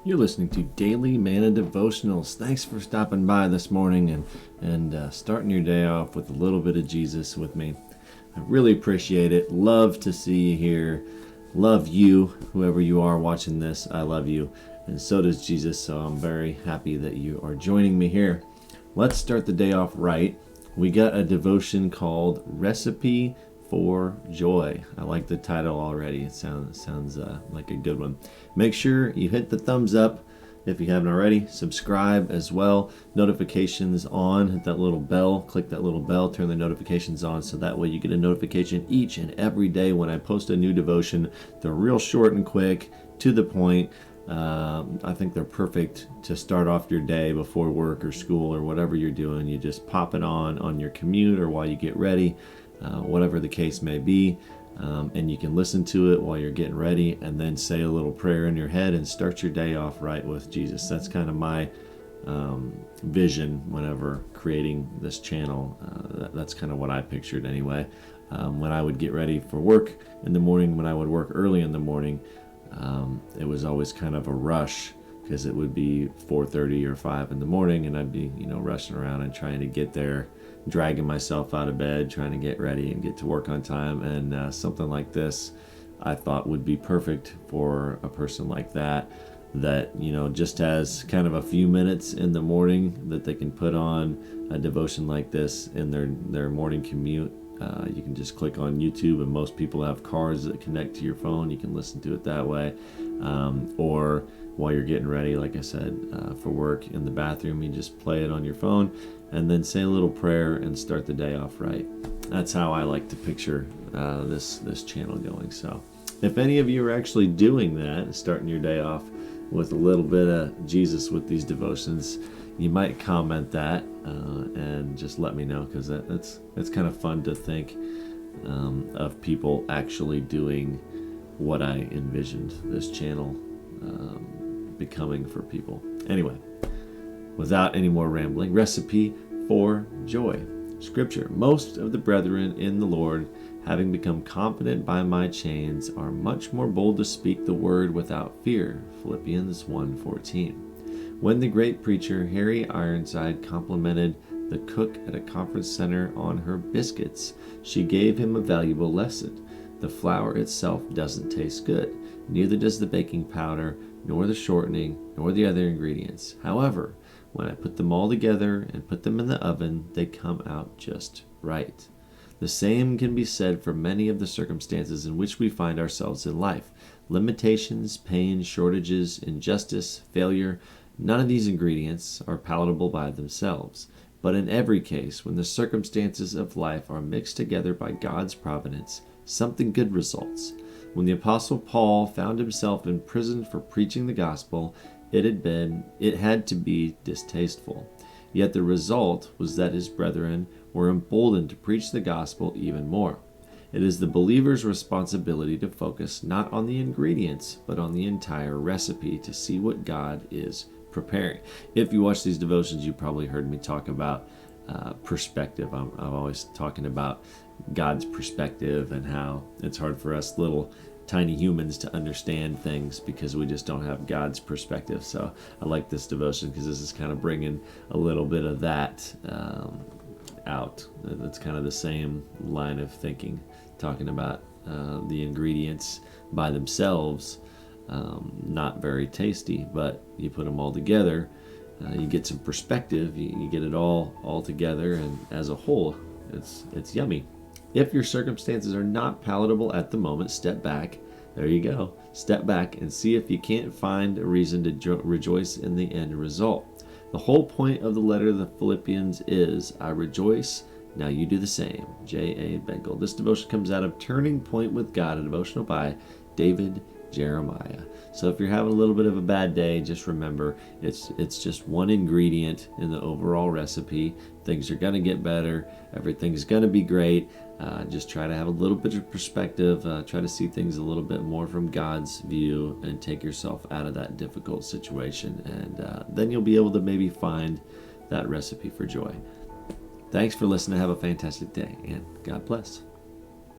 You're listening to Daily Manna Devotionals. Thanks for stopping by this morning and starting your day off with a little bit of Jesus with me. I really appreciate it. Love to see you here. Love you, whoever you are watching this. I love you. And so does Jesus, so I'm very happy that you are joining me here. Let's start the day off right. We got a devotion called Recipe for Joy. I like the title already. It sounds like a good one. Make sure you hit the thumbs up if you haven't already. Subscribe as well. Notifications on. Hit that little bell. Click that little bell. Turn the notifications on so that way you get a notification each and every day when I post a new devotion. They're real short and quick, to the point. I think they're perfect to start off your day before work or school or whatever you're doing. You just pop it on your commute or while you get ready. Whatever the case may be, and you can listen to it while you're getting ready and then say a little prayer in your head and start your day off right with Jesus. That's kind of my vision whenever creating this channel. That's kind of what I pictured anyway. When I would get ready for work in the morning, when I would work early in the morning, it was always kind of a rush because it would be 4:30 or 5 in the morning and I'd be rushing around and trying to get there, dragging myself out of bed, trying to get ready and get to work on time. And something like this I thought would be perfect for a person like that just has kind of a few minutes in the morning that they can put on a devotion like this in their morning commute. You can just click on YouTube, and most people have cars that connect to your phone. You can listen to it that way, or while you're getting ready, like I said, for work in the bathroom, you just play it on your phone and then say a little prayer and start the day off right. That's how I like to picture this channel going. So if any of you are actually doing that, starting your day off with a little bit of Jesus with these devotions, you might comment that and just let me know, because it's kind of fun to think of people actually doing what I envisioned this channel becoming for people. Anyway, without any more rambling, Recipe for Joy. Scripture: most of the brethren in the Lord, having become confident by my chains, are much more bold to speak the word without fear. Philippians 1:14. When the great preacher Harry Ironside complimented the cook at a conference center on her biscuits, she gave him a valuable lesson. The flour itself doesn't taste good, neither does the baking powder, nor the shortening, nor the other ingredients. However, when I put them all together and put them in the oven, they come out just right. The same can be said for many of the circumstances in which we find ourselves in life. Limitations, pain, shortages, injustice, failure. None of these ingredients are palatable by themselves. But in every case, when the circumstances of life are mixed together by God's providence, something good results. When the Apostle Paul found himself in prison for preaching the gospel, it had to be distasteful. Yet the result was that his brethren were emboldened to preach the gospel even more. It is the believer's responsibility to focus not on the ingredients, but on the entire recipe to see what God is preparing. If you watch these devotions, you probably heard me talk about perspective. I'm always talking about God's perspective and how it's hard for us little tiny humans to understand things because we just don't have God's perspective. So I like this devotion because this is kind of bringing a little bit of that out. It's kind of the same line of thinking, talking about the ingredients by themselves, not very tasty, but you put them all together, you get some perspective, you get it all together, and as a whole, it's yummy. If your circumstances are not palatable at the moment, step back. There you go. Step back and see if you can't find a reason to rejoice in the end result. The whole point of the letter to the Philippians is, I rejoice, now you do the same. J.A. Bengal. This devotion comes out of Turning Point with God, a devotional by David Jeremiah. So if you're having a little bit of a bad day, just remember it's just one ingredient in the overall recipe. Things are going to get better. Everything's going to be great. Just try to have a little bit of perspective. Try to see things a little bit more from God's view and take yourself out of that difficult situation. And then you'll be able to maybe find that recipe for joy. Thanks for listening. Have a fantastic day, and God bless.